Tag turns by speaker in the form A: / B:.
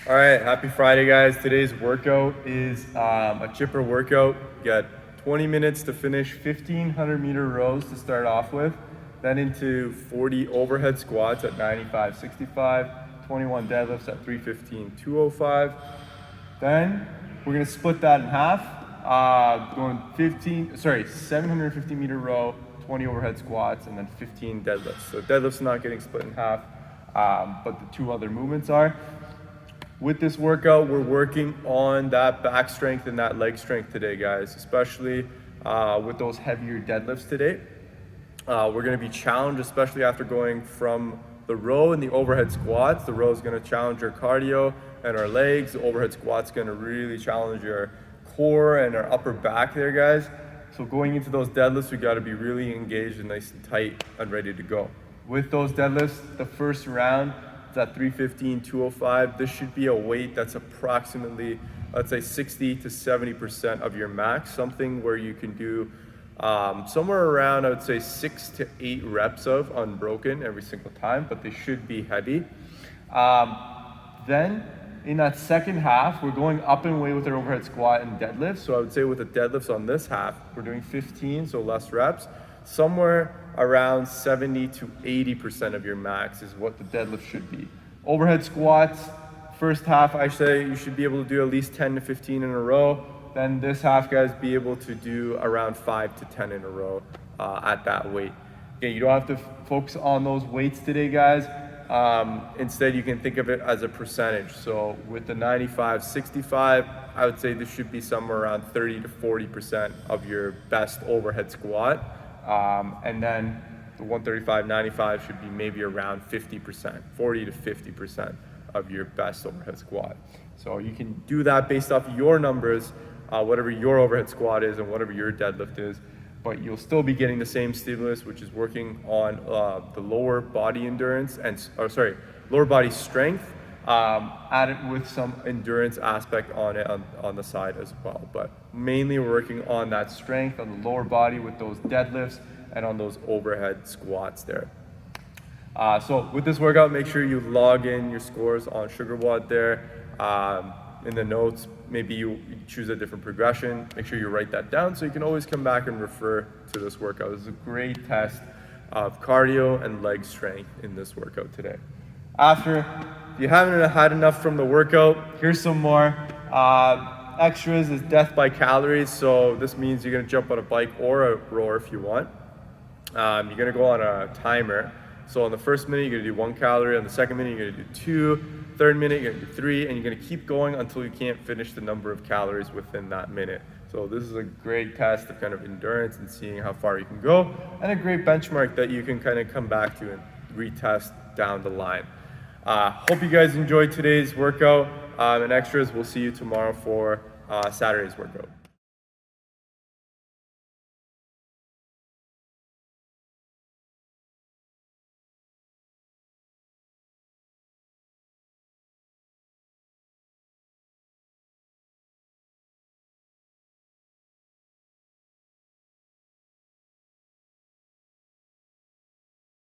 A: All right, happy Friday, guys. Today's workout is a chipper workout. You got 20 minutes to finish 1,500-meter rows to start off with, then into 40 overhead squats at 95-65, 21 deadlifts at 315-205. Then we're gonna split that in half, going 750-meter row, 20 overhead squats, and then 15 deadlifts. So deadlifts not getting split in half, but the two other movements are. With this workout, we're working on that back strength and that leg strength today, guys, especially with those heavier deadlifts today. We're gonna be challenged, especially after going from the row and the overhead squats. The row is gonna challenge our cardio and our legs. The overhead squat's gonna really challenge your core and our upper back there, guys. So going into those deadlifts, we gotta be really engaged and nice and tight and ready to go. With those deadlifts, the first round, it's at 315-205. This should be a weight that's approximately, let's say 60 to 70% of your max, something where you can do somewhere around, I would say 6 to 8 reps of unbroken every single time, but they should be heavy. Then in that second half, we're going up and away with our overhead squat and deadlift. So I would say with the deadlifts on this half, we're doing 15, so less reps. Somewhere around 70 to 80% of your max is what the deadlift should be. Overhead squats, first half, I say you should be able to do at least 10 to 15 in a row. Then this half, guys, be able to do around 5 to 10 in a row at that weight. Again, you don't have to focus on those weights today, guys. Instead, you can think of it as a percentage. So with the 95-65, I would say this should be somewhere around 30 to 40% of your best overhead squat. And then the 135-95 should be maybe around 50%, 40 to 50% of your best overhead squat. So you can do that based off your numbers, whatever your overhead squat is and whatever your deadlift is, but you'll still be getting the same stimulus, which is working on the lower body endurance lower body strength, added with some endurance aspect on it on the side as well. But mainly we're working on that strength on the lower body with those deadlifts and on those overhead squats there. So with this workout, make sure you log in your scores on SugarWOD there. In the notes, maybe you choose a different progression. Make sure you write that down so you can always come back and refer to this workout. This is a great test of cardio and leg strength in this workout today. If you haven't had enough from the workout, here's some more. Extras is death by calories. So this means you're gonna jump on a bike or a rower if you want. You're gonna go on a timer. So on the first minute, you're gonna do 1 calorie. On the second minute, you're gonna do 2. Third minute, you're gonna do 3, and you're gonna keep going until you can't finish the number of calories within that minute. So this is a great test of kind of endurance and seeing how far you can go, and a great benchmark that you can kind of come back to and retest down the line. Hope you guys enjoyed today's workout and extras. We'll see you tomorrow for Saturday's workout.